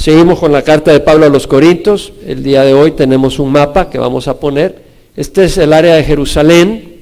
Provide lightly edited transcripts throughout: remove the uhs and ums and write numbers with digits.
Seguimos con la carta de Pablo a los Corintios. El día de hoy tenemos un mapa que vamos a poner. Este es el área de Jerusalén,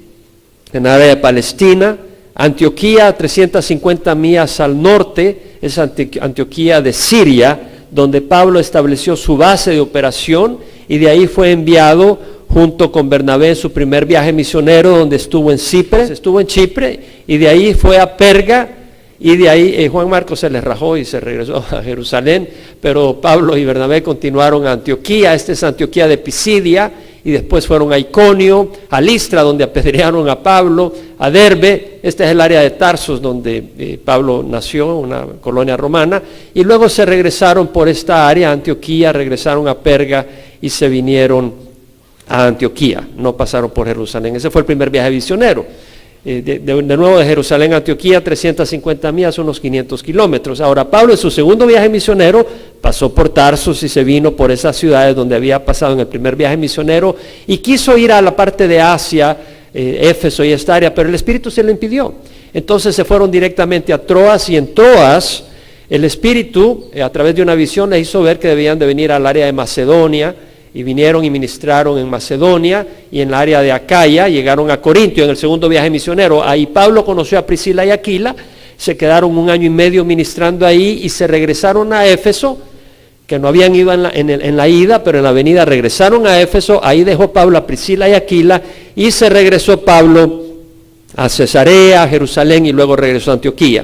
en el área de Palestina. Antioquía, 350 millas al norte, es Antioquía de Siria, donde Pablo estableció su base de operación y de ahí fue enviado junto con Bernabé en su primer viaje misionero, donde estuvo en Chipre y de ahí fue a Perga. Y de ahí Juan Marcos se les rajó y se regresó a Jerusalén, pero Pablo y Bernabé continuaron a Antioquía. Esta es Antioquía de Pisidia, y después fueron a Iconio, a Listra, donde apedrearon a Pablo, a Derbe. Este es el área de Tarsos, donde Pablo nació, una colonia romana, y luego se regresaron por esta área, Antioquía, regresaron a Perga y se vinieron a Antioquía, no pasaron por Jerusalén. Ese fue el primer viaje misionero. De nuevo de Jerusalén a Antioquía, 350 millas, unos 500 kilómetros. Ahora Pablo en su segundo viaje misionero pasó por Tarsus y se vino por esas ciudades donde había pasado en el primer viaje misionero y quiso ir a la parte de Asia, Éfeso y esta área, pero el Espíritu se lo impidió. Entonces se fueron directamente a Troas, y en Troas el Espíritu a través de una visión les hizo ver que debían de venir al área de Macedonia. Y vinieron y ministraron en Macedonia y en la área de Acaya, llegaron a Corinto en el segundo viaje misionero. Ahí Pablo conoció a Priscila y Aquila, se quedaron 1 año y medio ministrando ahí y se regresaron a Éfeso, que no habían ido en la ida, pero en la venida regresaron a Éfeso. Ahí dejó Pablo a Priscila y Aquila y se regresó Pablo a Cesarea, a Jerusalén y luego regresó a Antioquía.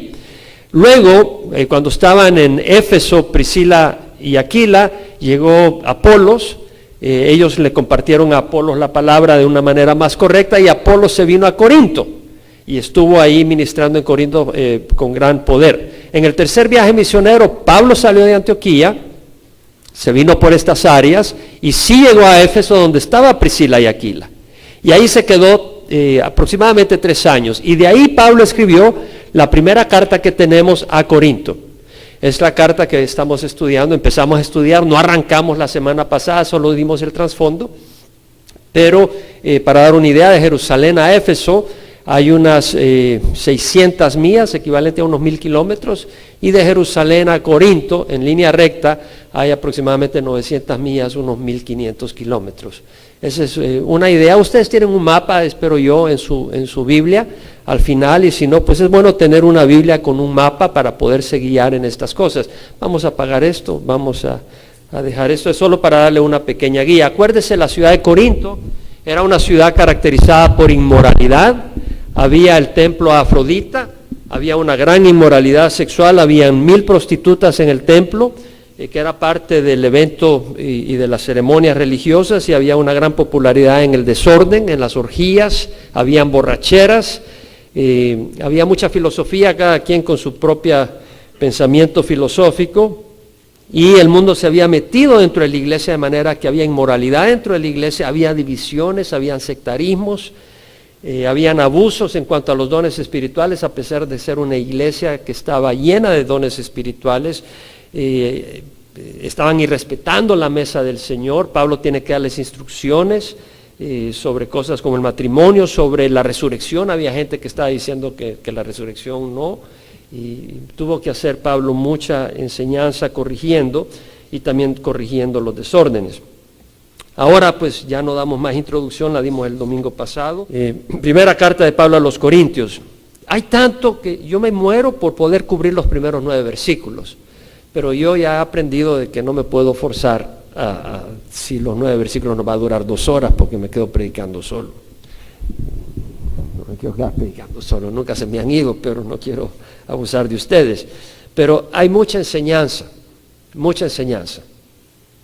Luego, cuando estaban en Éfeso, Priscila y Aquila, llegó Apolos. Ellos le compartieron a Apolos la palabra de una manera más correcta y Apolos se vino a Corinto y estuvo ahí ministrando en Corinto con gran poder. En el tercer viaje misionero, Pablo salió de Antioquía, se vino por estas áreas y sí llegó a Éfeso, donde estaba Priscila y Aquila. Y ahí se quedó aproximadamente 3 años. Y de ahí Pablo escribió la primera carta que tenemos a Corinto. Es la carta que estamos estudiando, empezamos a estudiar, no arrancamos la semana pasada, solo dimos el trasfondo, pero para dar una idea, de Jerusalén a Éfeso hay unas 600 millas, equivalente a unos 1000 kilómetros, y de Jerusalén a Corinto, en línea recta, hay aproximadamente 900 millas, unos 1500 kilómetros. Esa es una idea. Ustedes tienen un mapa, espero yo, en su Biblia al final, y si no, pues es bueno tener una Biblia con un mapa para poderse guiar en estas cosas. Vamos a apagar esto, vamos a dejar esto, es solo para darle una pequeña guía. Acuérdese, la ciudad de Corinto era una ciudad caracterizada por inmoralidad. Había el templo a Afrodita, había una gran inmoralidad sexual, habían 1000 prostitutas en el templo, que era parte del evento y de las ceremonias religiosas, y había una gran popularidad en el desorden, en las orgías, habían borracheras, había mucha filosofía, cada quien con su propio pensamiento filosófico, y el mundo se había metido dentro de la iglesia de manera que había inmoralidad dentro de la iglesia, había divisiones, habían sectarismos, habían abusos en cuanto a los dones espirituales, a pesar de ser una iglesia que estaba llena de dones espirituales. Estaban irrespetando la mesa del Señor. Pablo tiene que darles instrucciones sobre cosas como el matrimonio, sobre la resurrección. Había gente que estaba diciendo que la resurrección no, y tuvo que hacer Pablo mucha enseñanza corrigiendo y también corrigiendo los desórdenes. Ahora pues ya no damos más introducción, la dimos el domingo pasado. Primera carta de Pablo a los Corintios. Hay tanto que yo me muero por poder cubrir los primeros 9 versículos, pero yo ya he aprendido de que no me puedo forzar si los 9 versículos nos va a durar 2 horas, porque me quedo predicando solo. No me quiero quedar predicando solo, nunca se me han ido, pero no quiero abusar de ustedes. Pero hay mucha enseñanza, mucha enseñanza.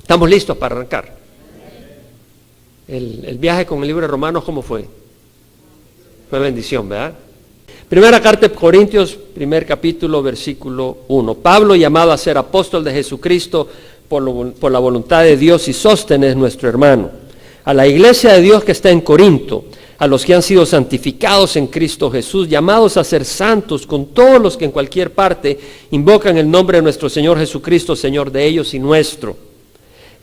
¿Estamos listos para arrancar? El viaje con el libro de Romanos, ¿cómo fue? Fue bendición, ¿verdad? Primera carta de Corintios, primer capítulo, versículo 1. Pablo, llamado a ser apóstol de Jesucristo por la voluntad de Dios, y Sóstenes, nuestro hermano, a la iglesia de Dios que está en Corinto, a los que han sido santificados en Cristo Jesús, llamados a ser santos, con todos los que en cualquier parte invocan el nombre de nuestro Señor Jesucristo, Señor de ellos y nuestro.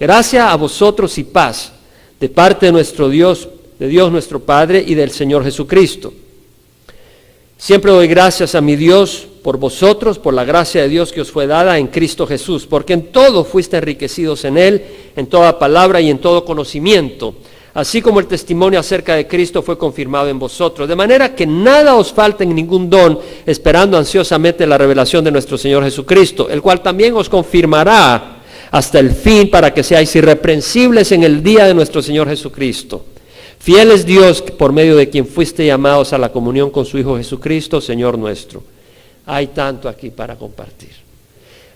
Gracia a vosotros y paz, de parte de nuestro Dios, de Dios nuestro Padre y del Señor Jesucristo. Siempre doy gracias a mi Dios por vosotros, por la gracia de Dios que os fue dada en Cristo Jesús, porque en todo fuiste enriquecidos en Él, en toda palabra y en todo conocimiento, así como el testimonio acerca de Cristo fue confirmado en vosotros, de manera que nada os falte en ningún don, esperando ansiosamente la revelación de nuestro Señor Jesucristo, el cual también os confirmará hasta el fin, para que seáis irreprensibles en el día de nuestro Señor Jesucristo. Fiel es Dios, por medio de quien fuiste llamados a la comunión con su Hijo Jesucristo, Señor nuestro. Hay tanto aquí para compartir.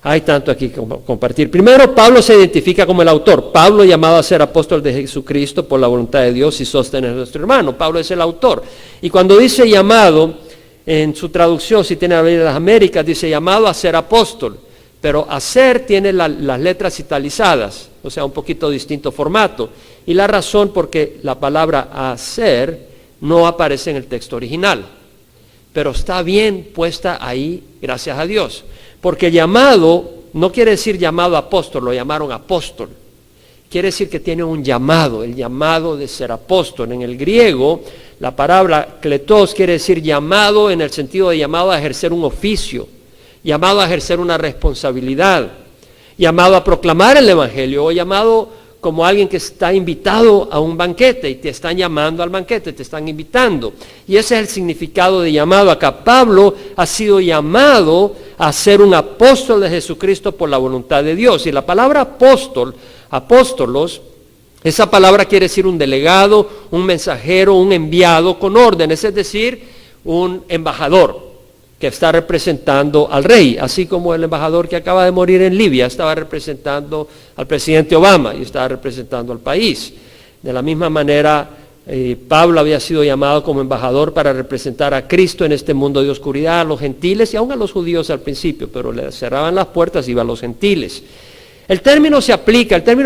Hay tanto aquí que compartir. Primero, Pablo se identifica como el autor. Pablo, llamado a ser apóstol de Jesucristo por la voluntad de Dios y sostener a nuestro hermano. Pablo es el autor. Y cuando dice llamado, en su traducción, si tiene la Biblia de las Américas, dice llamado a ser apóstol. Pero hacer tiene las letras italizadas, o sea, un poquito distinto formato. Y la razón porque la palabra hacer no aparece en el texto original. Pero está bien puesta ahí, gracias a Dios. Porque llamado no quiere decir llamado apóstol, lo llamaron apóstol. Quiere decir que tiene un llamado, el llamado de ser apóstol. En el griego, la palabra kletos quiere decir llamado en el sentido de llamado a ejercer un oficio, llamado a ejercer una responsabilidad, llamado a proclamar el evangelio, o llamado como alguien que está invitado a un banquete y te están llamando al banquete, te están invitando. Y ese es el significado de llamado acá. Pablo ha sido llamado a ser un apóstol de Jesucristo por la voluntad de Dios. Y la palabra apóstol, apóstolos, esa palabra quiere decir un delegado, un mensajero, un enviado con órdenes, es decir, un embajador que está representando al rey, así como el embajador que acaba de morir en Libia estaba representando al presidente Obama y estaba representando al país. De la misma manera, Pablo había sido llamado como embajador para representar a Cristo en este mundo de oscuridad, a los gentiles y aún a los judíos al principio, pero le cerraban las puertas y iba a los gentiles. El término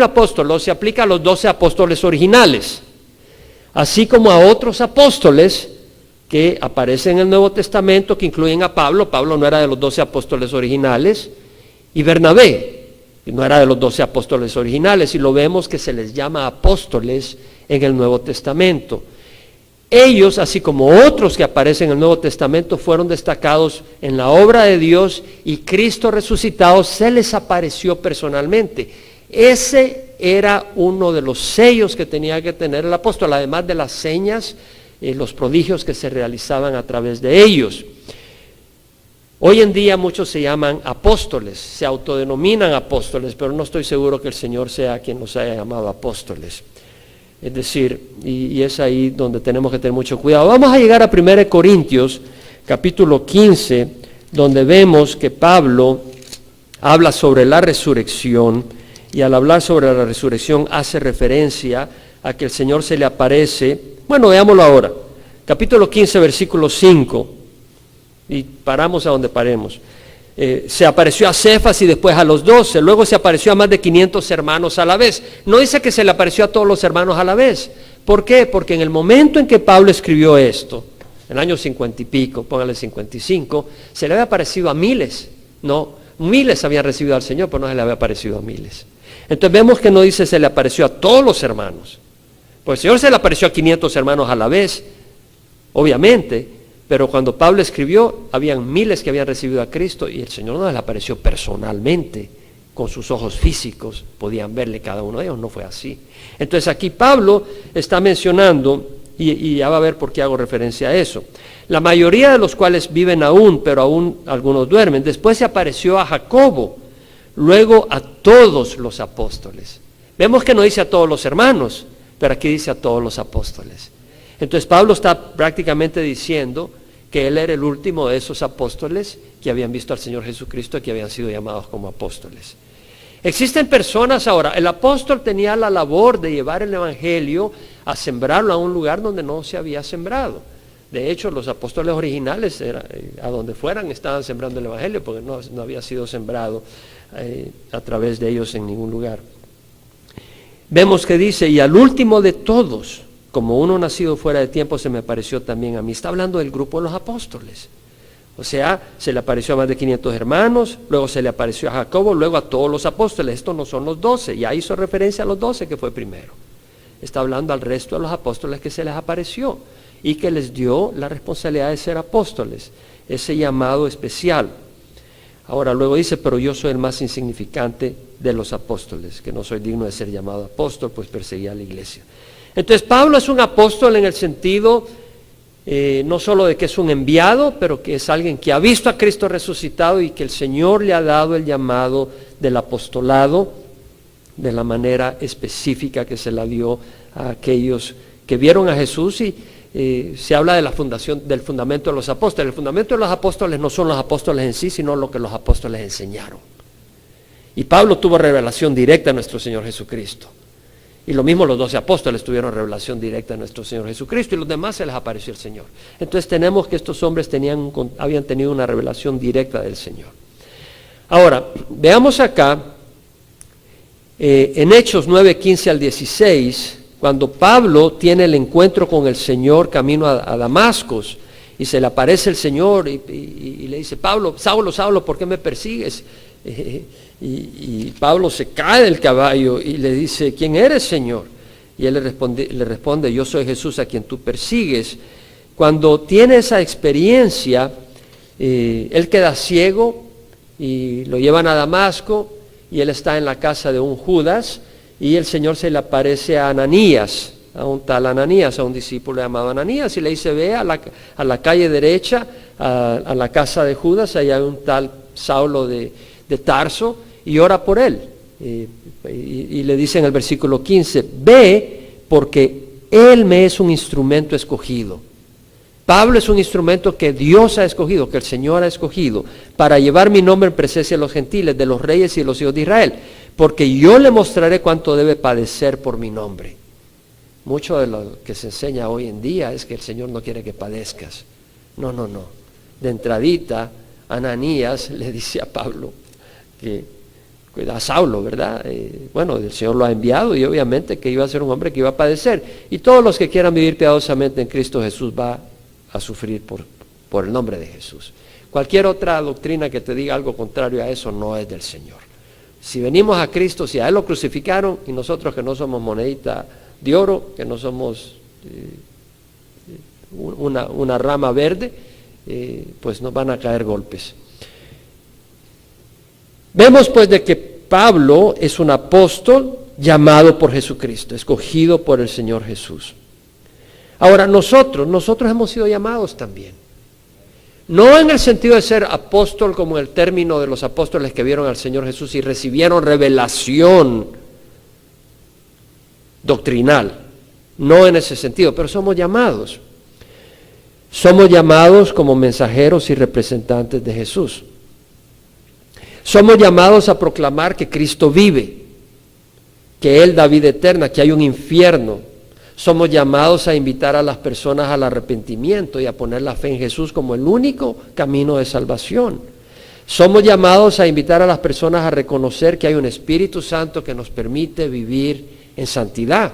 apóstolo se aplica a los 12 apóstoles originales, así como a otros apóstoles que aparecen en el Nuevo Testamento, que incluyen a Pablo. Pablo no era de los 12 apóstoles originales, y Bernabé no era de los 12 apóstoles originales, y lo vemos que se les llama apóstoles en el Nuevo Testamento. Ellos, así como otros que aparecen en el Nuevo Testamento, fueron destacados en la obra de Dios, y Cristo resucitado se les apareció personalmente. Ese era uno de los sellos que tenía que tener el apóstol, además de las señas, los prodigios que se realizaban a través de ellos. Hoy en día muchos se llaman apóstoles, se autodenominan apóstoles, pero no estoy seguro que el Señor sea quien nos haya llamado apóstoles. Es decir, y es ahí donde tenemos que tener mucho cuidado. Vamos a llegar a 1 Corintios, capítulo 15, donde vemos que Pablo habla sobre la resurrección, y al hablar sobre la resurrección hace referencia a que el Señor se le aparece. Bueno, veámoslo ahora. Capítulo 15, versículo 5. Y paramos a donde paremos. Se apareció a Cefas y después a los 12. Luego se apareció a más de 500 hermanos a la vez. No dice que se le apareció a todos los hermanos a la vez. ¿Por qué? Porque en el momento en que Pablo escribió esto, en el año 50 y pico, póngale 55, se le había aparecido a miles. No, miles habían recibido al Señor, pero no se le había aparecido a miles. Entonces vemos que no dice se le apareció a todos los hermanos. Pues el Señor se le apareció a 500 hermanos a la vez, obviamente, pero cuando Pablo escribió, habían miles que habían recibido a Cristo y el Señor no les apareció personalmente, con sus ojos físicos, podían verle cada uno de ellos, no fue así. Entonces aquí Pablo está mencionando, y ya va a ver por qué hago referencia a eso, la mayoría de los cuales viven aún, pero aún algunos duermen. Después se apareció a Jacobo, luego a todos los apóstoles. Vemos que no dice a todos los hermanos, pero aquí dice a todos los apóstoles. Entonces Pablo está prácticamente diciendo que él era el último de esos apóstoles que habían visto al Señor Jesucristo y que habían sido llamados como apóstoles. Existen personas ahora, el apóstol tenía la labor de llevar el evangelio a sembrarlo a un lugar donde no se había sembrado. De hecho, los apóstoles originales, a donde fueran, estaban sembrando el evangelio porque no había sido sembrado a través de ellos en ningún lugar. Vemos que dice, y al último de todos, como uno nacido fuera de tiempo, se me apareció también a mí. Está hablando del grupo de los apóstoles. O sea, se le apareció a más de 500 hermanos, luego se le apareció a Jacobo, luego a todos los apóstoles. Estos no son los 12, ya hizo referencia a los 12 que fue primero. Está hablando al resto de los apóstoles que se les apareció. y que les dio la responsabilidad de ser apóstoles, ese llamado especial. Ahora luego dice, pero yo soy el más insignificante de los apóstoles, que no soy digno de ser llamado apóstol, pues perseguía a la iglesia. Entonces Pablo es un apóstol en el sentido no solo de que es un enviado, pero que es alguien que ha visto a Cristo resucitado y que el Señor le ha dado el llamado del apostolado de la manera específica que se la dio a aquellos que vieron a Jesús. Y se habla de la fundación, del fundamento de los apóstoles. El fundamento de los apóstoles no son los apóstoles en sí, sino lo que los apóstoles enseñaron. Y Pablo tuvo revelación directa a nuestro Señor Jesucristo. Y lo mismo los 12 apóstoles tuvieron revelación directa a nuestro Señor Jesucristo, y los demás se les apareció el Señor. Entonces tenemos que estos hombres habían tenido una revelación directa del Señor. Ahora, veamos acá, en Hechos 9, 15 al 16, cuando Pablo tiene el encuentro con el Señor camino a Damasco, y se le aparece el Señor y le dice, Pablo, Saulo, Saulo, ¿por qué me persigues? Y Pablo se cae del caballo y le dice, ¿quién eres, Señor? Y él le responde, yo soy Jesús a quien tú persigues. Cuando tiene esa experiencia, él queda ciego y lo llevan a Damasco, y él está en la casa de un Judas, y el Señor se le aparece a Ananías, a un tal Ananías, a un discípulo llamado Ananías, y le dice, ve a la calle derecha, a la casa de Judas, allá hay un tal Saulo de Tarso, y ora por él. Y le dice en el versículo 15, ve porque él me es un instrumento escogido. Pablo es un instrumento que Dios ha escogido, que el Señor ha escogido, para llevar mi nombre en presencia de los gentiles, de los reyes y de los hijos de Israel, porque yo le mostraré cuánto debe padecer por mi nombre. Mucho de lo que se enseña hoy en día es que el Señor no quiere que padezcas. No. De entradita, Ananías le dice a Pablo, a Saulo, ¿verdad? Bueno, el Señor lo ha enviado, y obviamente que iba a ser un hombre que iba a padecer. Y todos los que quieran vivir piadosamente en Cristo Jesús va a sufrir por el nombre de Jesús. Cualquier otra doctrina que te diga algo contrario a eso no es del Señor. Si venimos a Cristo, si a Él lo crucificaron, y nosotros que no somos monedita de oro, que no somos una rama verde, pues nos van a caer golpes. Vemos pues de que Pablo es un apóstol llamado por Jesucristo, escogido por el Señor Jesús. Ahora nosotros hemos sido llamados también. No en el sentido de ser apóstol como en el término de los apóstoles que vieron al Señor Jesús y recibieron revelación doctrinal. No en ese sentido, pero somos llamados. Somos llamados como mensajeros y representantes de Jesús. Somos llamados a proclamar que Cristo vive, que Él da vida eterna, que hay un infierno. Somos llamados a invitar a las personas al arrepentimiento y a poner la fe en Jesús como el único camino de salvación. Somos llamados a invitar a las personas a reconocer que hay un Espíritu Santo que nos permite vivir en santidad.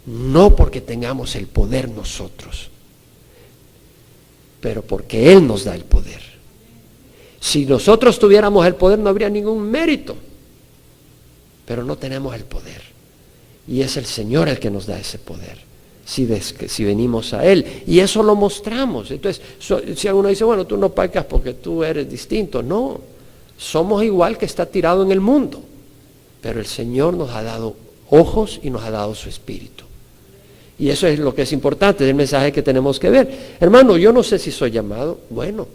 No porque tengamos el poder nosotros, pero porque Él nos da el poder. Si nosotros tuviéramos el poder no habría ningún mérito, pero no tenemos el poder. Y es el Señor el que nos da ese poder, si venimos a Él. Y eso lo mostramos. Entonces, si alguno dice, bueno, tú no pecas porque tú eres distinto. No, somos igual que está tirado en el mundo. Pero el Señor nos ha dado ojos y nos ha dado su Espíritu. Y eso es lo que es importante, es el mensaje que tenemos que ver. Hermano, yo no sé si soy llamado. Bueno,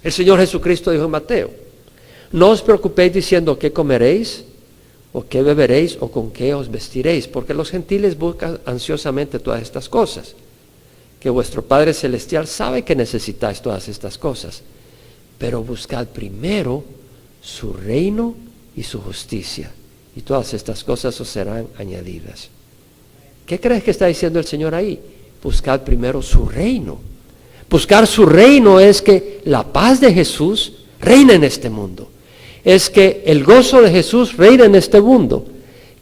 el Señor Jesucristo dijo en Mateo, no os preocupéis diciendo qué comeréis, o qué beberéis, o con qué os vestiréis, porque los gentiles buscan ansiosamente todas estas cosas, que vuestro Padre Celestial sabe que necesitáis todas estas cosas, pero buscad primero su reino y su justicia, y todas estas cosas os serán añadidas. ¿Qué crees que está diciendo el Señor ahí? Buscad primero su reino. Buscar su reino es que la paz de Jesús reina en este mundo. Es que el gozo de Jesús reina en este mundo.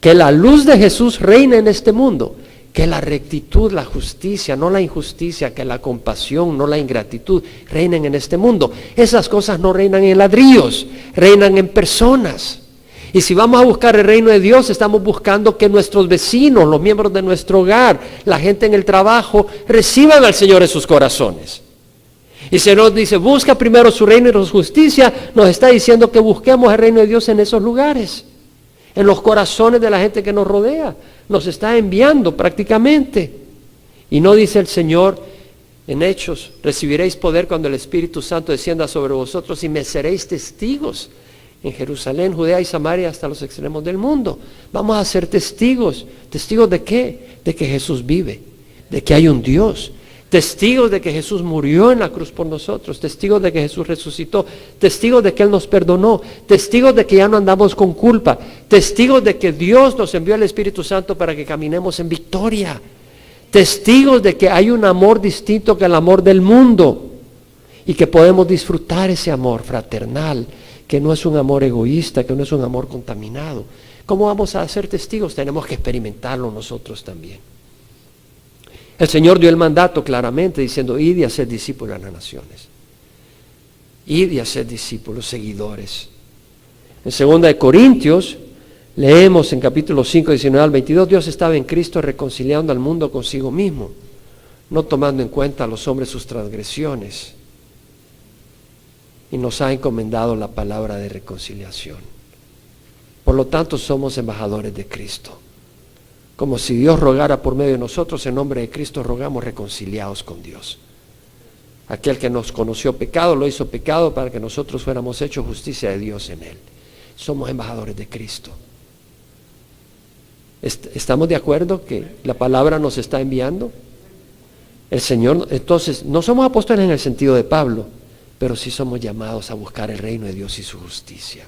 Que la luz de Jesús reina en este mundo. Que la rectitud, la justicia, no la injusticia, que la compasión, no la ingratitud, reinen en este mundo. Esas cosas no reinan en ladrillos, reinan en personas. Y si vamos a buscar el reino de Dios, estamos buscando que nuestros vecinos, los miembros de nuestro hogar, la gente en el trabajo, reciban al Señor en sus corazones. Y si nos dice, busca primero su reino y su justicia, nos está diciendo que busquemos el reino de Dios en esos lugares, en los corazones de la gente que nos rodea. Nos está enviando prácticamente. Y no dice el Señor en Hechos, recibiréis poder cuando el Espíritu Santo descienda sobre vosotros y me seréis testigos en Jerusalén, Judea y Samaria hasta los extremos del mundo. Vamos a ser testigos. ¿Testigos de qué? De que Jesús vive, de que hay un Dios. Testigos de que Jesús murió en la cruz por nosotros. Testigos de que Jesús resucitó. Testigos de que Él nos perdonó. Testigos de que ya no andamos con culpa. Testigos de que Dios nos envió el Espíritu Santo para que caminemos en victoria. Testigos de que hay un amor distinto que el amor del mundo. Y que podemos disfrutar ese amor fraternal, que no es un amor egoísta, que no es un amor contaminado. ¿Cómo vamos a ser testigos? Tenemos que experimentarlo nosotros también. El Señor dio el mandato claramente diciendo, id y haced discípulos a las naciones. Id y haced discípulos, seguidores. En 2 Corintios, leemos en capítulo 5, 19 al 22, Dios estaba en Cristo reconciliando al mundo consigo mismo, no tomando en cuenta a los hombres sus transgresiones. Y nos ha encomendado la palabra de reconciliación. Por lo tanto, somos embajadores de Cristo. Como si Dios rogara por medio de nosotros, en nombre de Cristo rogamos reconciliados con Dios. Aquel que nos conoció pecado, lo hizo pecado para que nosotros fuéramos hechos justicia de Dios en Él. Somos embajadores de Cristo. ¿Estamos de acuerdo que la palabra nos está enviando? El Señor, entonces, no somos apóstoles en el sentido de Pablo, pero sí somos llamados a buscar el reino de Dios y su justicia.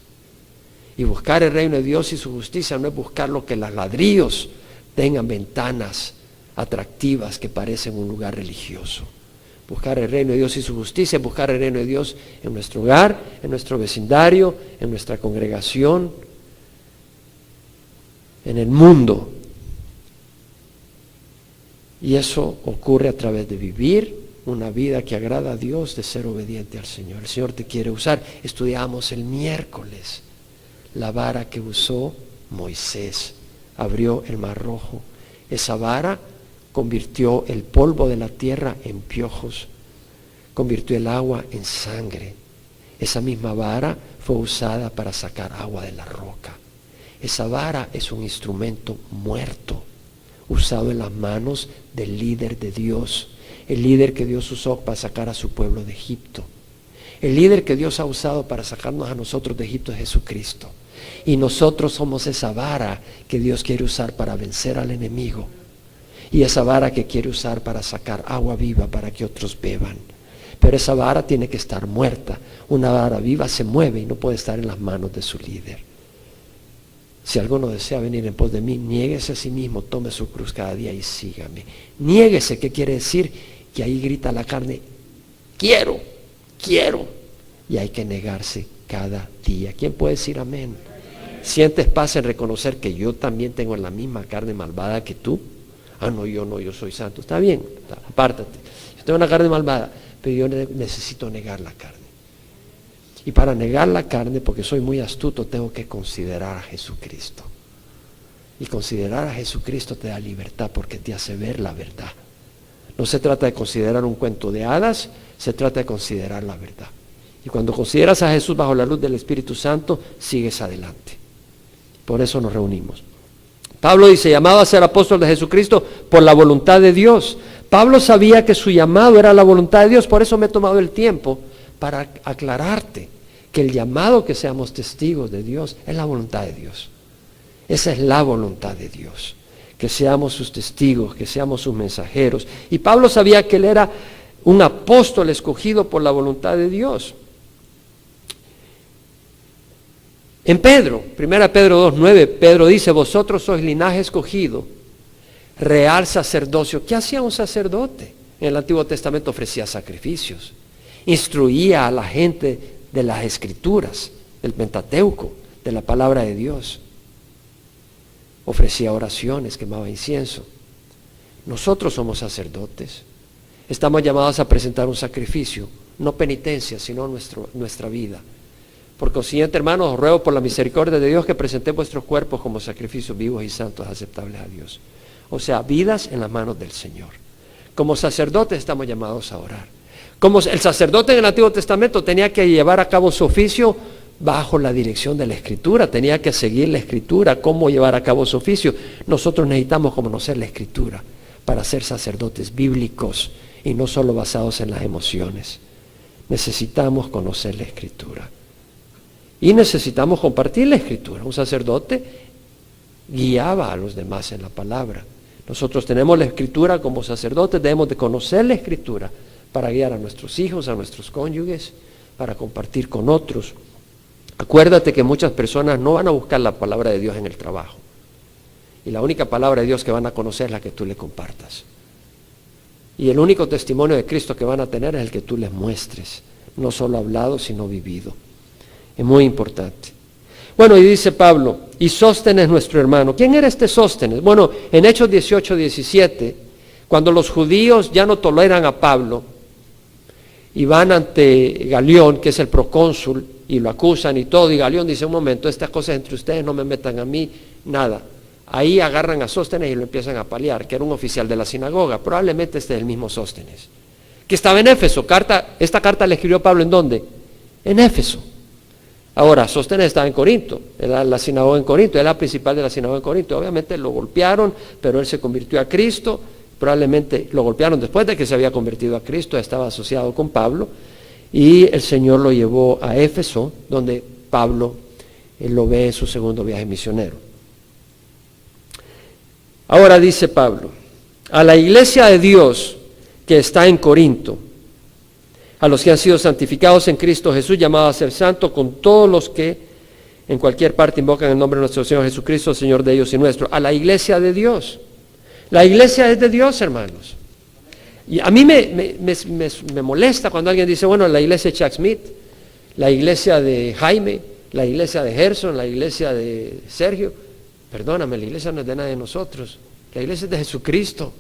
Y buscar el reino de Dios y su justicia no es buscar lo que los ladrillos tengan ventanas atractivas que parecen un lugar religioso. Buscar el reino de Dios y su justicia es buscar el reino de Dios en nuestro hogar, en nuestro vecindario, en nuestra congregación, en el mundo. Y eso ocurre a través de vivir una vida que agrada a Dios, de ser obediente al Señor. El Señor te quiere usar. Estudiamos el miércoles la vara que usó Moisés. Abrió el Mar Rojo. Esa vara convirtió el polvo de la tierra en piojos. Convirtió el agua en sangre. Esa misma vara fue usada para sacar agua de la roca. Esa vara es un instrumento muerto, usado en las manos del líder de Dios. El líder que Dios usó para sacar a su pueblo de Egipto. El líder que Dios ha usado para sacarnos a nosotros de Egipto es Jesucristo. Y nosotros somos esa vara que Dios quiere usar para vencer al enemigo. Y esa vara que quiere usar para sacar agua viva para que otros beban. Pero esa vara tiene que estar muerta. Una vara viva se mueve y no puede estar en las manos de su líder. Si alguno desea venir en pos de mí, niéguese a sí mismo, tome su cruz cada día y sígame. Niéguese, ¿qué quiere decir? Que ahí grita la carne, quiero. Y hay que negarse cada día. ¿Quién puede decir amén? ¿Sientes paz en reconocer que yo también tengo la misma carne malvada que tú? No, yo soy santo. Está bien, apártate. Yo tengo una carne malvada, pero yo necesito negar la carne. Y para negar la carne, porque soy muy astuto, tengo que considerar a Jesucristo. Y considerar a Jesucristo te da libertad porque te hace ver la verdad. No se trata de considerar un cuento de hadas, se trata de considerar la verdad. Y cuando consideras a Jesús bajo la luz del Espíritu Santo, sigues adelante. Por eso nos reunimos. Pablo dice, llamado a ser apóstol de Jesucristo por la voluntad de Dios. Pablo sabía que su llamado era la voluntad de Dios, por eso me he tomado el tiempo para aclararte que el llamado que seamos testigos de Dios es la voluntad de Dios. Esa es la voluntad de Dios. Que seamos sus testigos, que seamos sus mensajeros. Y Pablo sabía que él era un apóstol escogido por la voluntad de Dios. En Pedro, 1 Pedro 2:9, Pedro dice, vosotros sois linaje escogido, real sacerdocio. ¿Qué hacía un sacerdote? En el Antiguo Testamento ofrecía sacrificios, instruía a la gente de las Escrituras, del Pentateuco, de la palabra de Dios. Ofrecía oraciones, quemaba incienso. Nosotros somos sacerdotes. Estamos llamados a presentar un sacrificio, no penitencia, sino nuestra vida, Por consiguiente, hermanos, os ruego por la misericordia de Dios que presentéis vuestros cuerpos como sacrificios vivos y santos aceptables a Dios. O sea, vidas en las manos del Señor. Como sacerdotes estamos llamados a orar. Como el sacerdote en el Antiguo Testamento tenía que llevar a cabo su oficio bajo la dirección de la Escritura, tenía que seguir la Escritura, cómo llevar a cabo su oficio. Nosotros necesitamos conocer la Escritura para ser sacerdotes bíblicos y no solo basados en las emociones. Necesitamos conocer la Escritura. Y necesitamos compartir la Escritura. Un sacerdote guiaba a los demás en la palabra. Nosotros tenemos la Escritura como sacerdotes, debemos de conocer la Escritura para guiar a nuestros hijos, a nuestros cónyuges, para compartir con otros. Acuérdate que muchas personas no van a buscar la palabra de Dios en el trabajo. Y la única palabra de Dios que van a conocer es la que tú le compartas. Y el único testimonio de Cristo que van a tener es el que tú les muestres, no solo hablado, sino vivido. Es muy importante. Bueno, y dice Pablo, y Sóstenes nuestro hermano. ¿Quién era este Sóstenes? Bueno, en Hechos 18, 17, cuando los judíos ya no toleran a Pablo y van ante Galión, que es el procónsul, y lo acusan y todo, y Galión dice, un momento, estas cosas entre ustedes no me metan a mí, nada. Ahí agarran a Sóstenes y lo empiezan a apalear, que era un oficial de la sinagoga, probablemente este es el mismo Sóstenes, que estaba en Éfeso. Esta carta le escribió Pablo ¿en dónde? En Éfeso. Ahora, Sóstenes estaba en Corinto, era la sinagoga en Corinto, era la principal de la sinagoga en Corinto. Obviamente lo golpearon, pero él se convirtió a Cristo. Probablemente lo golpearon después de que se había convertido a Cristo, estaba asociado con Pablo, y el Señor lo llevó a Éfeso, donde Pablo lo ve en su segundo viaje misionero. Ahora dice Pablo, a la iglesia de Dios que está en Corinto, a los que han sido santificados en Cristo Jesús, llamados a ser santos, con todos los que en cualquier parte invocan el nombre de nuestro Señor Jesucristo, Señor de ellos y nuestro, a la iglesia de Dios. La iglesia es de Dios, hermanos. Y a mí me molesta cuando alguien dice, bueno, la iglesia de Chuck Smith, la iglesia de Jaime, la iglesia de Gerson, la iglesia de Sergio. Perdóname, la iglesia no es de nadie de nosotros. La iglesia es de Jesucristo.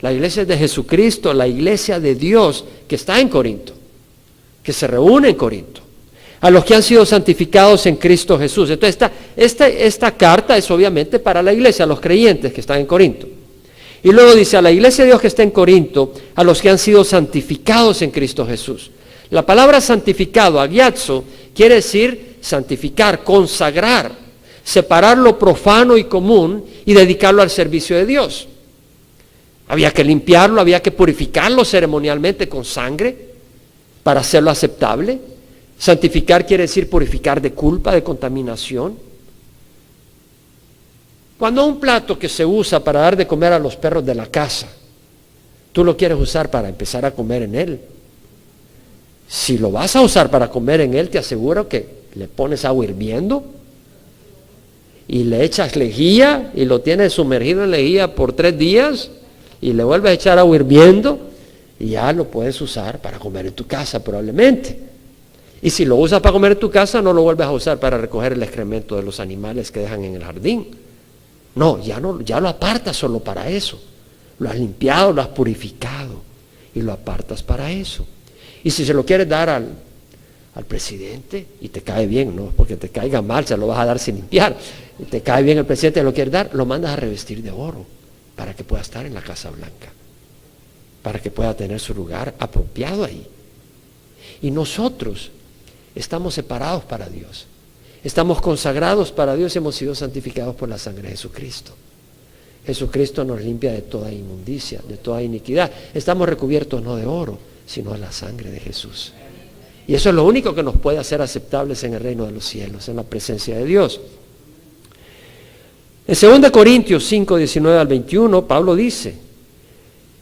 La iglesia es de Jesucristo, la iglesia de Dios que está en Corinto, que se reúne en Corinto. A los que han sido santificados en Cristo Jesús. Entonces esta carta es obviamente para la iglesia, a los creyentes que están en Corinto. Y luego dice a la iglesia de Dios que está en Corinto, a los que han sido santificados en Cristo Jesús. La palabra santificado, agiazo, quiere decir santificar, consagrar, separar lo profano y común y dedicarlo al servicio de Dios. Había que limpiarlo, había que purificarlo ceremonialmente con sangre para hacerlo aceptable. Santificar quiere decir purificar de culpa, de contaminación. Cuando un plato que se usa para dar de comer a los perros de la casa, tú lo quieres usar para empezar a comer en él. Si lo vas a usar para comer en él, te aseguro que le pones agua hirviendo y le echas lejía y lo tienes sumergido en lejía por 3 días y le vuelves a echar agua hirviendo y ya lo puedes usar para comer en tu casa probablemente. Y si lo usas para comer en tu casa, no lo vuelves a usar para recoger el excremento de los animales que dejan en el jardín. No, ya lo apartas solo para eso. Lo has limpiado, lo has purificado y lo apartas para eso. Y si se lo quieres dar al presidente y te cae bien, no porque te caiga mal, se lo vas a dar sin limpiar, y te cae bien el presidente, lo quieres dar, lo mandas a revestir de oro para que pueda estar en la Casa Blanca, para que pueda tener su lugar apropiado ahí. Y nosotros estamos separados para Dios, estamos consagrados para Dios, hemos sido santificados por la sangre de Jesucristo. Jesucristo nos limpia de toda inmundicia, de toda iniquidad. Estamos recubiertos no de oro, sino de la sangre de Jesús. Y eso es lo único que nos puede hacer aceptables en el reino de los cielos, en la presencia de Dios. En 2 Corintios 5, 19 al 21, Pablo dice,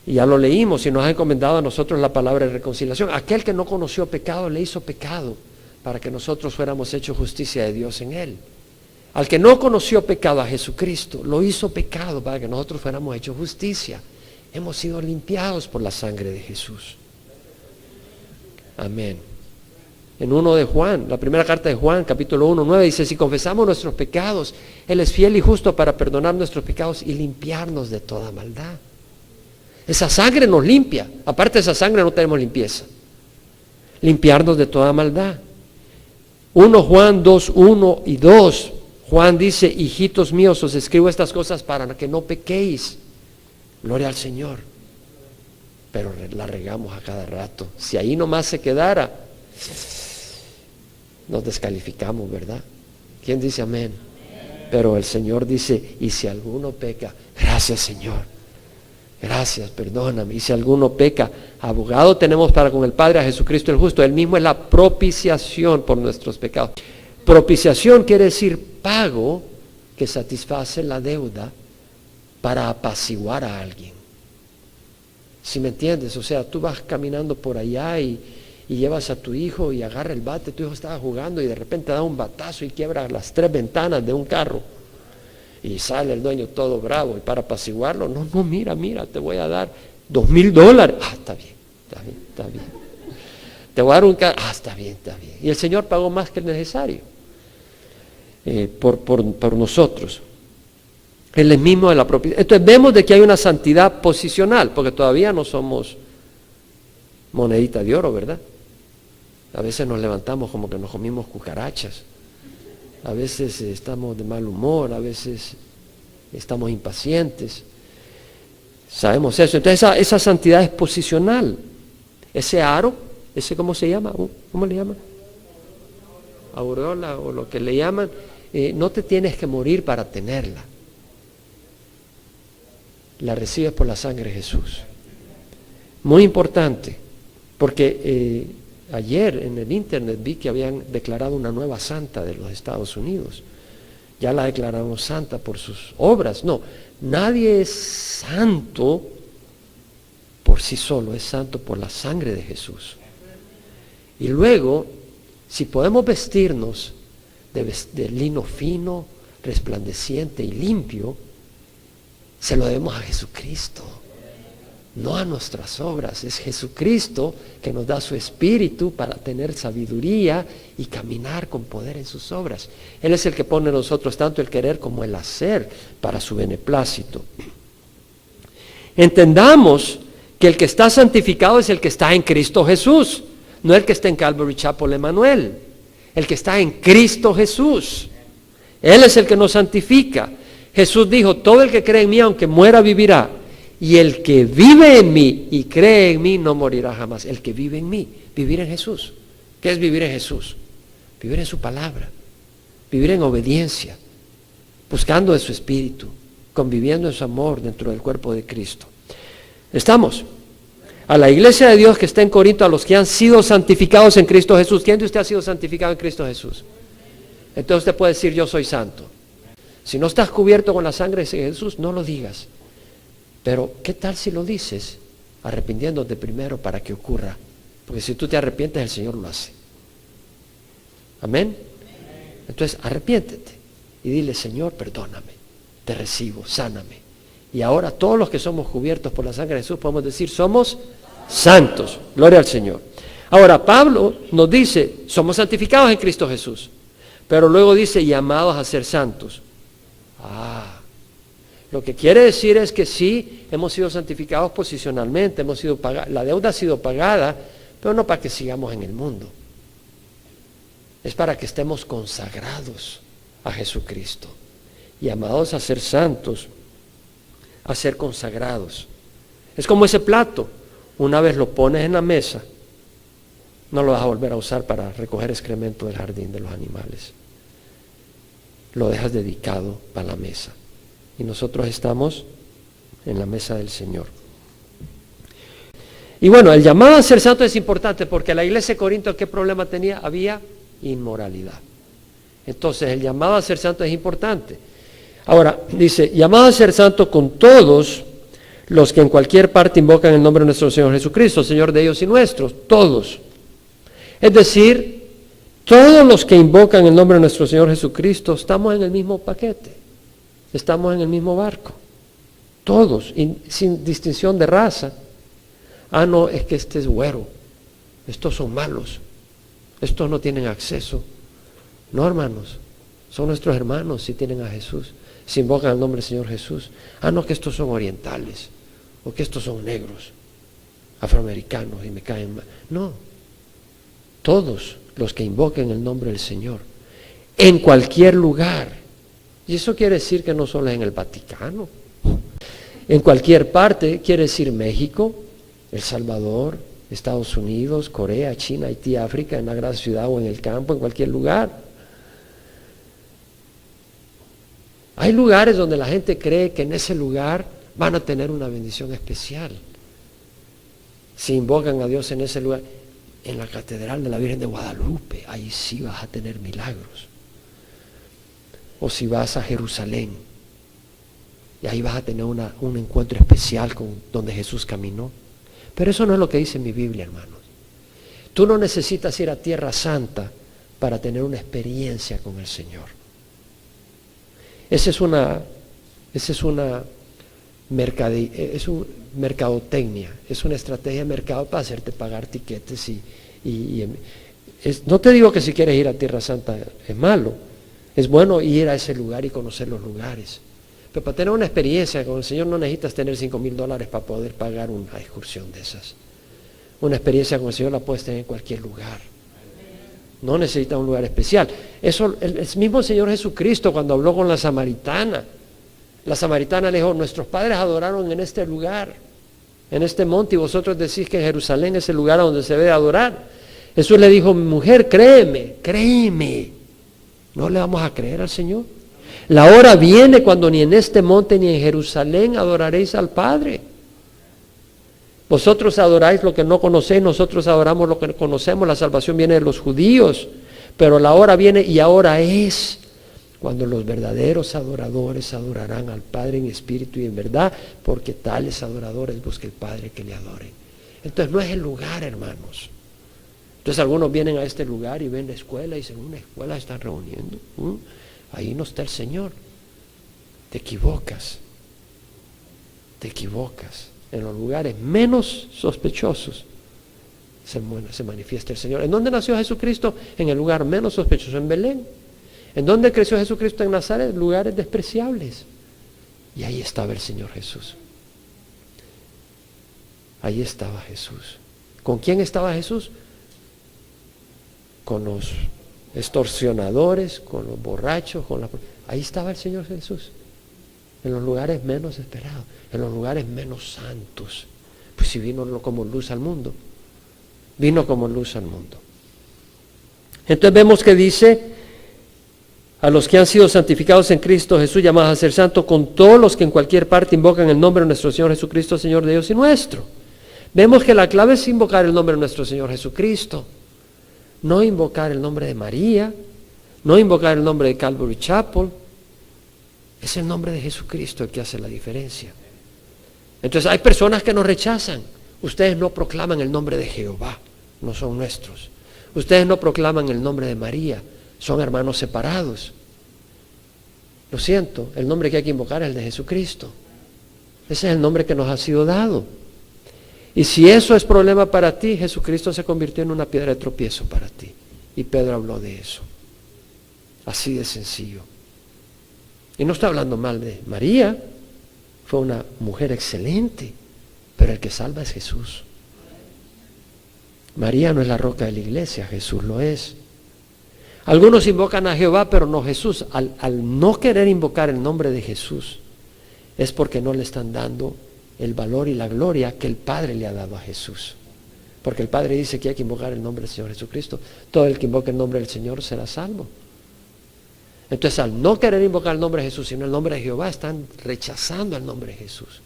y ya lo leímos y nos ha encomendado a nosotros la palabra de reconciliación, aquel que no conoció pecado le hizo pecado para que nosotros fuéramos hechos justicia de Dios en él. Al que no conoció pecado, a Jesucristo, lo hizo pecado para que nosotros fuéramos hechos justicia. Hemos sido limpiados por la sangre de Jesús. Amén. En 1 de Juan, la primera carta de Juan, capítulo 1, 9, dice, si confesamos nuestros pecados, Él es fiel y justo para perdonar nuestros pecados y limpiarnos de toda maldad. Esa sangre nos limpia. Aparte de esa sangre no tenemos limpieza. Limpiarnos de toda maldad. 1 Juan 2, 1 y 2. Juan dice, hijitos míos, os escribo estas cosas para que no pequéis. Gloria al Señor. Pero la regamos a cada rato. Si ahí nomás se quedara, nos descalificamos, ¿verdad? ¿Quién dice amén? Pero el Señor dice, y si alguno peca, gracias Señor, gracias, perdóname. Y si alguno peca, abogado tenemos para con el Padre a Jesucristo el justo. Él mismo es la propiciación por nuestros pecados. Propiciación quiere decir pago que satisface la deuda para apaciguar a alguien. ¿Sí me entiendes? O sea, tú vas caminando por allá y llevas a tu hijo y agarra el bate, tu hijo estaba jugando y de repente da un batazo y quiebra las 3 ventanas de un carro. Y sale el dueño todo bravo y para apaciguarlo, no, mira, te voy a dar $2,000. Está bien. Te voy a dar un carro. Está bien. Y el Señor pagó más que el necesario por nosotros. Él es mismo de la propia. Entonces vemos de que hay una santidad posicional, porque todavía no somos monedita de oro, ¿verdad? A veces nos levantamos como que nos comimos cucarachas. A veces estamos de mal humor, a veces estamos impacientes. Sabemos eso. Entonces esa santidad es posicional. Ese aro, ¿cómo se llama? ¿Cómo le llaman? Aureola o lo que le llaman. No te tienes que morir para tenerla. La recibes por la sangre de Jesús. Muy importante, porque ayer en el internet vi que habían declarado una nueva santa de los Estados Unidos. Ya la declararon santa por sus obras. No, nadie es santo por sí solo, es santo por la sangre de Jesús. Y luego, si podemos vestirnos de lino fino, resplandeciente y limpio, se lo debemos a Jesucristo, no a nuestras obras. Es Jesucristo que nos da su espíritu para tener sabiduría y caminar con poder en sus obras. Él es el que pone en nosotros tanto el querer como el hacer para su beneplácito. Entendamos que el que está santificado es el que está en Cristo Jesús, no el que está en Calvary Chapel Emanuel, el que está en Cristo Jesús. Él es el que nos santifica. Jesús dijo, todo el que cree en mí, aunque muera, vivirá. Y el que vive en mí y cree en mí, no morirá jamás. El que vive en mí, vivir en Jesús. ¿Qué es vivir en Jesús? Vivir en su palabra, vivir en obediencia, buscando de su espíritu, conviviendo en su amor dentro del cuerpo de Cristo. ¿Estamos? A la iglesia de Dios que está en Corinto, a los que han sido santificados en Cristo Jesús. ¿Quién de usted ha sido santificado en Cristo Jesús? Entonces usted puede decir, yo soy santo. Si no estás cubierto con la sangre de Jesús, no lo digas. Pero, ¿qué tal si lo dices? Arrepintiéndote primero para que ocurra. Porque si tú te arrepientes, el Señor lo hace. ¿Amén? Entonces, arrepiéntete y dile, Señor, perdóname, te recibo, sáname. Y ahora todos los que somos cubiertos por la sangre de Jesús podemos decir, somos santos. Gloria al Señor. Ahora, Pablo nos dice, somos santificados en Cristo Jesús. Pero luego dice, llamados a ser santos. Lo que quiere decir es que sí, hemos sido santificados posicionalmente, hemos sido pagados, la deuda ha sido pagada, pero no para que sigamos en el mundo. Es para que estemos consagrados a Jesucristo, llamados a ser santos, a ser consagrados. Es como ese plato, una vez lo pones en la mesa, no lo vas a volver a usar para recoger excremento del jardín de los animales. Lo dejas dedicado para la mesa. Y nosotros estamos en la mesa del Señor. Y bueno, el llamado a ser santo es importante porque la iglesia de Corinto, ¿qué problema tenía? Había inmoralidad. Entonces, el llamado a ser santo es importante. Ahora, dice, llamado a ser santo con todos los que en cualquier parte invocan el nombre de nuestro Señor Jesucristo, Señor de ellos y nuestros, todos. Es decir, todos los que invocan el nombre de nuestro Señor Jesucristo, estamos en el mismo paquete. Estamos en el mismo barco, todos, sin distinción de raza. No, es que este es güero, estos son malos, estos no tienen acceso. No, hermanos, son nuestros hermanos si tienen a Jesús, si invocan el nombre del Señor Jesús. No, que estos son orientales, o que estos son negros, afroamericanos y me caen mal. No, todos los que invoquen el nombre del Señor, en cualquier lugar. Y eso quiere decir que no solo es en el Vaticano, en cualquier parte, quiere decir México, El Salvador, Estados Unidos, Corea, China, Haití, África, en la gran ciudad o en el campo, en cualquier lugar. Hay lugares donde la gente cree que en ese lugar van a tener una bendición especial. Si invocan a Dios en ese lugar, en la Catedral de la Virgen de Guadalupe, ahí sí vas a tener milagros. O si vas a Jerusalén, y ahí vas a tener un encuentro especial con donde Jesús caminó. Pero eso no es lo que dice mi Biblia, hermanos. Tú no necesitas ir a Tierra Santa para tener una experiencia con el Señor. Esa es una mercadotecnia, es una estrategia de mercado para hacerte pagar tiquetes no te digo que si quieres ir a Tierra Santa es malo, es bueno ir a ese lugar y conocer los lugares, pero para tener una experiencia con el Señor no necesitas tener $5,000 para poder pagar una excursión de esas. Una experiencia con el Señor la puedes tener en cualquier lugar. No necesita un lugar especial. Eso, el mismo Señor Jesucristo cuando habló con la samaritana le dijo, nuestros padres adoraron en este lugar, en este monte, y vosotros decís que en Jerusalén es el lugar a donde se debe adorar. Jesús le dijo, mujer, créeme. ¿No le vamos a creer al Señor? La hora viene cuando ni en este monte ni en Jerusalén adoraréis al Padre. Vosotros adoráis lo que no conocéis, nosotros adoramos lo que conocemos, la salvación viene de los judíos, pero la hora viene y ahora es cuando los verdaderos adoradores adorarán al Padre en espíritu y en verdad, porque tales adoradores busca el Padre que le adoren. Entonces no es el lugar, hermanos. Entonces algunos vienen a este lugar y ven la escuela y dicen, una escuela están reuniendo, ahí no está el Señor. Te equivocas. En los lugares menos sospechosos se manifiesta el Señor. ¿En dónde nació Jesucristo? En el lugar menos sospechoso, en Belén. ¿En dónde creció Jesucristo? En Nazaret, lugares despreciables. Y ahí estaba el Señor Jesús. Ahí estaba Jesús. ¿Con quién estaba Jesús? Con los extorsionadores, con los borrachos, ahí estaba el Señor Jesús. En los lugares menos esperados, en los lugares menos santos. Pues si vino como luz al mundo. Entonces vemos que dice, a los que han sido santificados en Cristo Jesús, llamados a ser santos, con todos los que en cualquier parte invocan el nombre de nuestro Señor Jesucristo, Señor de Dios y nuestro. Vemos que la clave es invocar el nombre de nuestro Señor Jesucristo. No invocar el nombre de María, no invocar el nombre de Calvary Chapel. Es el nombre de Jesucristo el que hace la diferencia. Entonces hay personas que nos rechazan. Ustedes no proclaman el nombre de Jehová, no son nuestros. Ustedes no proclaman el nombre de María, son hermanos separados. Lo siento, el nombre que hay que invocar es el de Jesucristo. Ese es el nombre que nos ha sido dado. Y si eso es problema para ti, Jesucristo se convirtió en una piedra de tropiezo para ti. Y Pedro habló de eso. Así de sencillo. Y no estoy hablando mal de María, fue una mujer excelente, pero el que salva es Jesús. María no es la roca de la iglesia, Jesús lo es. Algunos invocan a Jehová, pero no Jesús. Al no querer invocar el nombre de Jesús, es porque no le están dando el valor y la gloria que el Padre le ha dado a Jesús. Porque el Padre dice que hay que invocar el nombre del Señor Jesucristo. Todo el que invoque el nombre del Señor será salvo. Entonces, al no querer invocar el nombre de Jesús, sino el nombre de Jehová, están rechazando el nombre de Jesús.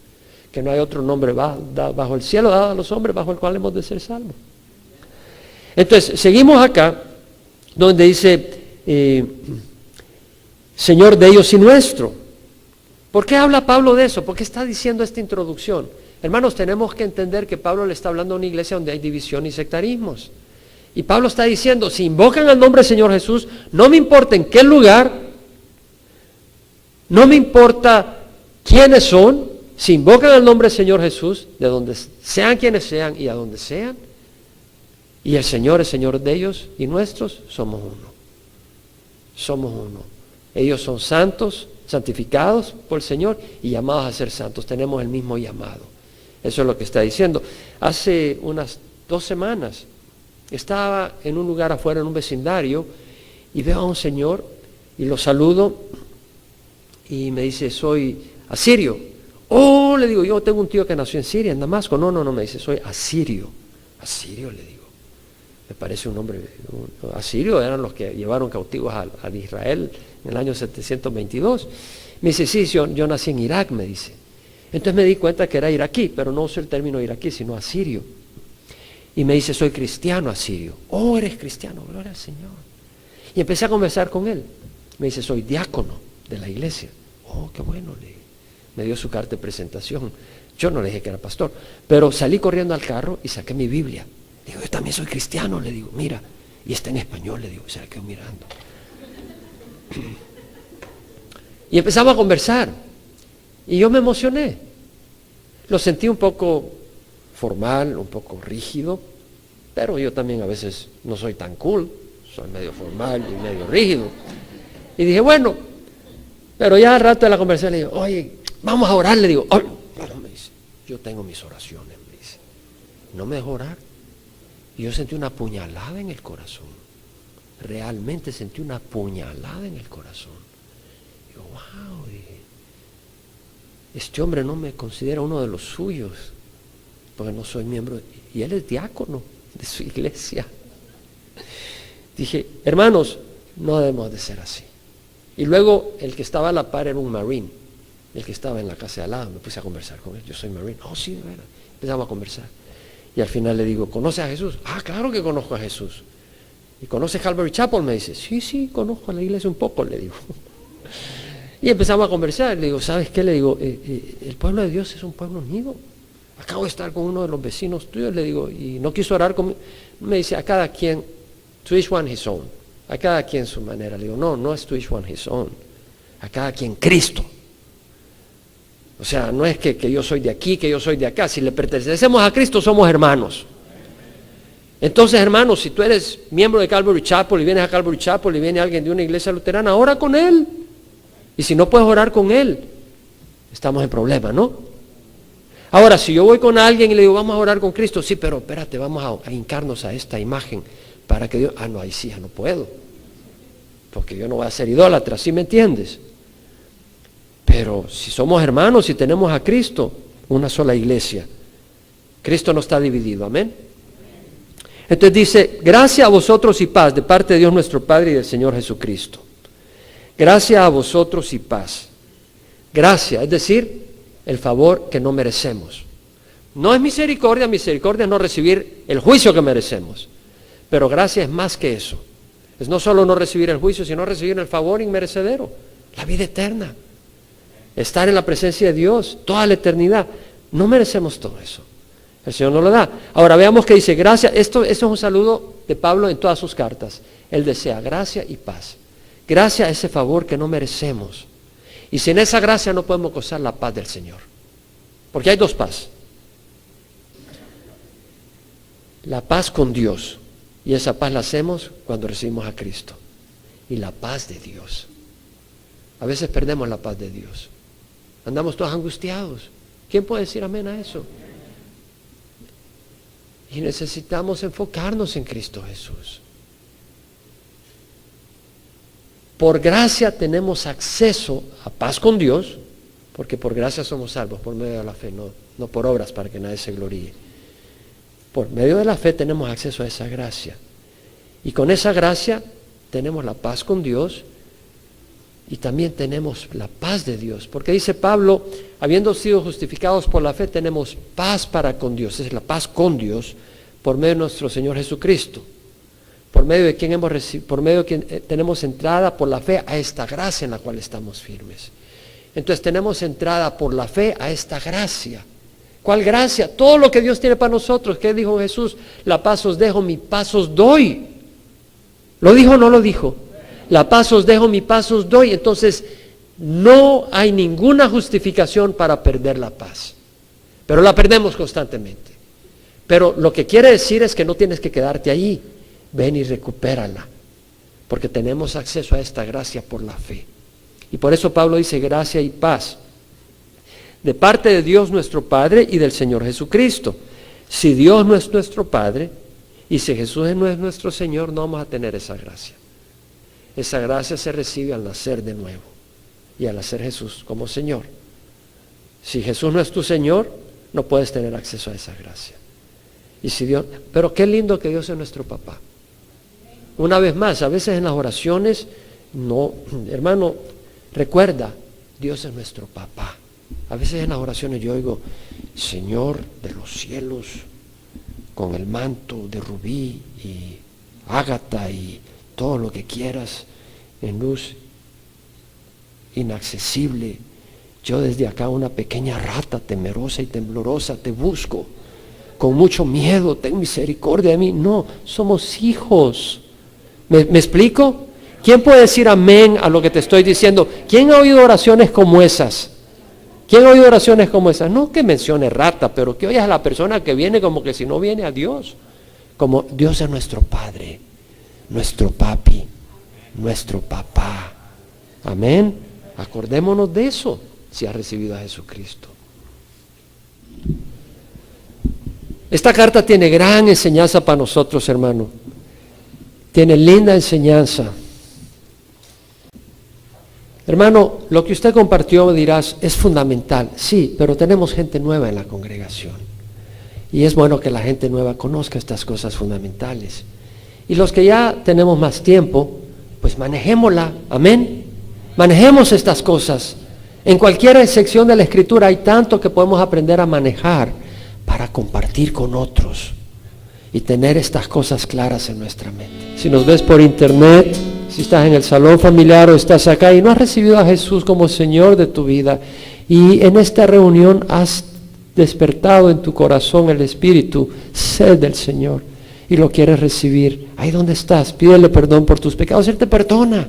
Que no hay otro nombre bajo el cielo dado a los hombres bajo el cual hemos de ser salvos. Entonces, seguimos acá, donde dice, Señor de ellos y nuestro. ¿Por qué habla Pablo de eso? ¿Por qué está diciendo esta introducción? Hermanos, tenemos que entender que Pablo le está hablando a una iglesia donde hay división y sectarismos. Y Pablo está diciendo, si invocan al nombre del Señor Jesús, no me importa en qué lugar, no me importa quiénes son, si invocan al nombre del Señor Jesús, de donde sean quienes sean y a donde sean, y el Señor es Señor de ellos y nuestros, somos uno. Somos uno. Ellos son santos, santificados por el Señor y llamados a ser santos. Tenemos el mismo llamado. Eso es lo que está diciendo. Hace unas 2 semanas Estaba en un lugar afuera, en un vecindario, y veo a un señor y lo saludo y me dice, soy asirio. Oh, le digo, yo tengo un tío que nació en Siria, en Damasco. No, me dice, soy asirio. Asirio, le digo. Me parece un nombre. Asirio eran los que llevaron cautivos a Israel en el año 722. Me dice, sí, yo nací en Irak, me dice. Entonces me di cuenta que era iraquí, pero no uso el término iraquí, sino asirio. Y me dice, soy cristiano asirio. Oh, eres cristiano, gloria al Señor. Y empecé a conversar con él. Me dice, soy diácono de la iglesia. Oh, qué bueno, le dije. Me dio su carta de presentación. Yo no le dije que era pastor, pero salí corriendo al carro y saqué mi Biblia. Digo, yo también soy cristiano, le digo, mira. Y está en español, le digo, se la quedo mirando. Y empezamos a conversar. Y yo me emocioné. Lo sentí un poco formal, un poco rígido, pero yo también a veces no soy tan cool, soy medio formal y medio rígido. Y dije, bueno, pero ya al rato de la conversación le digo, oye, vamos a orar, le digo. Oh, no, me dice, yo tengo mis oraciones, me dice. No me dejó orar. Y yo sentí una puñalada en el corazón. Realmente sentí una puñalada en el corazón. Digo, wow, dije, este hombre no me considera uno de los suyos, porque no soy miembro, y él es diácono de su iglesia. Dije, hermanos, no debemos de ser así. Y luego el que estaba a la par era un marine, el que estaba en la casa de al lado. Me puse a conversar con él, yo soy marine. Oh, sí, de verdad. Empezamos a conversar. Y al final le digo, ¿conoces a Jesús? Ah, claro que conozco a Jesús. ¿Y conoces Calvary Chapel? Me dice, sí, conozco a la iglesia un poco, le digo. Y empezamos a conversar. Le digo, ¿sabes qué? Le digo, el pueblo de Dios es un pueblo unido. Acabo de estar con uno de los vecinos tuyos, le digo, y no quiso orar conmigo. Me dice, a cada quien, to each one his own. A cada quien su manera. Le digo, no es to each one his own. A cada quien Cristo. O sea, no es que yo soy de aquí, que yo soy de acá. Si le pertenecemos a Cristo, somos hermanos. Entonces, hermanos, si tú eres miembro de Calvary Chapel y vienes a Calvary Chapel y viene alguien de una iglesia luterana, ora con él. Y si no puedes orar con él, estamos en problema, ¿no? Ahora, si yo voy con alguien y le digo, vamos a orar con Cristo, sí, pero espérate, vamos a hincarnos a esta imagen para que Dios... Ah, no, ahí sí, ya no puedo. Porque yo no voy a ser idólatra, ¿sí me entiendes? Pero si somos hermanos y tenemos a Cristo, una sola iglesia, Cristo no está dividido, amén. Entonces dice, gracia a vosotros y paz de parte de Dios nuestro Padre y del Señor Jesucristo. Gracia a vosotros y paz. Gracia, es decir, el favor que no merecemos. No es misericordia es no recibir el juicio que merecemos. Pero gracia es más que eso. Es no solo no recibir el juicio, sino recibir el favor inmerecedero, la vida eterna. Estar en la presencia de Dios toda la eternidad. No merecemos todo eso. El Señor nos lo da. Ahora veamos que dice gracia. Esto es un saludo de Pablo en todas sus cartas. Él desea gracia y paz. Gracia a ese favor que no merecemos. Y sin esa gracia no podemos gozar la paz del Señor. Porque hay dos paz. La paz con Dios. Y esa paz la hacemos cuando recibimos a Cristo. Y la paz de Dios. A veces perdemos la paz de Dios. Andamos todos angustiados. ¿Quién puede decir amén a eso? Y necesitamos enfocarnos en Cristo Jesús. Por gracia tenemos acceso a paz con Dios, porque por gracia somos salvos, por medio de la fe, no por obras para que nadie se gloríe. Por medio de la fe tenemos acceso a esa gracia. Y con esa gracia tenemos la paz con Dios y también tenemos la paz de Dios. Porque dice Pablo, habiendo sido justificados por la fe, tenemos paz para con Dios. Es la paz con Dios por medio de nuestro Señor Jesucristo. Por medio de quien hemos recibido, por medio de quien tenemos entrada por la fe a esta gracia en la cual estamos firmes. Entonces tenemos entrada por la fe a esta gracia. ¿Cuál gracia? Todo lo que Dios tiene para nosotros. ¿Qué dijo Jesús? La paz os dejo, mi paz os doy. ¿Lo dijo o no lo dijo? La paz os dejo, mi paz os doy. Entonces no hay ninguna justificación para perder la paz. Pero la perdemos constantemente. Pero lo que quiere decir es que no tienes que quedarte allí. Ven y recupérala, porque tenemos acceso a esta gracia por la fe. Y por eso Pablo dice gracia y paz, de parte de Dios nuestro Padre y del Señor Jesucristo. Si Dios no es nuestro Padre Y si Jesús no es nuestro Señor, no vamos a tener esa gracia. Esa gracia se recibe al nacer de nuevo y al hacer Jesús como Señor. Si Jesús no es tu Señor, no puedes tener acceso a esa gracia. Y si Dios, pero qué lindo que Dios es nuestro papá. Una vez más, a veces en las oraciones, no, hermano, recuerda, Dios es nuestro papá. A veces en las oraciones yo oigo, Señor de los cielos, con el manto de rubí y ágata y todo lo que quieras, en luz inaccesible. Yo desde acá, una pequeña rata temerosa y temblorosa, te busco. Con mucho miedo, ten misericordia de mí. No, somos hijos. ¿Me explico? ¿Quién puede decir amén a lo que te estoy diciendo? ¿Quién ha oído oraciones como esas? ¿Quién ha oído oraciones como esas? No que mencione rata, pero que oyas a la persona que viene como que si no viene a Dios. Como Dios es nuestro Padre, nuestro papi, nuestro papá. Amén. Acordémonos de eso si has recibido a Jesucristo. Esta carta tiene gran enseñanza para nosotros, hermano. Tiene linda enseñanza. Hermano, lo que usted compartió, dirás, es fundamental. Sí, pero tenemos gente nueva en la congregación. Y es bueno que la gente nueva conozca estas cosas fundamentales. Y los que ya tenemos más tiempo, pues manejémosla. Amén. Manejemos estas cosas. En cualquier sección de la Escritura hay tanto que podemos aprender a manejar para compartir con otros y tener estas cosas claras en nuestra mente. Si nos ves por internet, si estás en el salón familiar o estás acá y no has recibido a Jesús como Señor de tu vida, y en esta reunión has despertado en tu corazón el espíritu, sed del Señor, y lo quieres recibir, ahí donde estás, pídele perdón por tus pecados, Él te perdona,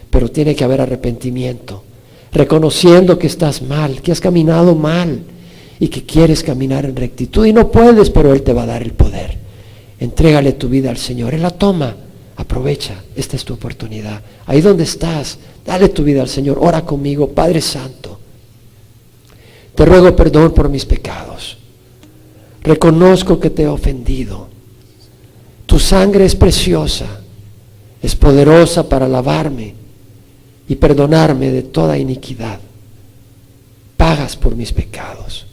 pero tiene que haber arrepentimiento, reconociendo que estás mal, que has caminado mal, y que quieres caminar en rectitud, y no puedes, pero Él te va a dar el poder. Entrégale tu vida al Señor, Él la toma, aprovecha, esta es tu oportunidad. Ahí donde estás, dale tu vida al Señor, ora conmigo, Padre Santo. Te ruego perdón por mis pecados. Reconozco que te he ofendido. Tu sangre es preciosa, es poderosa para lavarme y perdonarme de toda iniquidad. Pagas por mis pecados.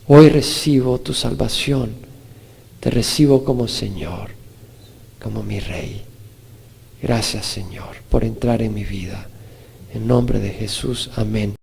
Hoy recibo tu salvación. Te recibo como Señor, como mi Rey. Gracias, Señor, por entrar en mi vida. En nombre de Jesús, amén.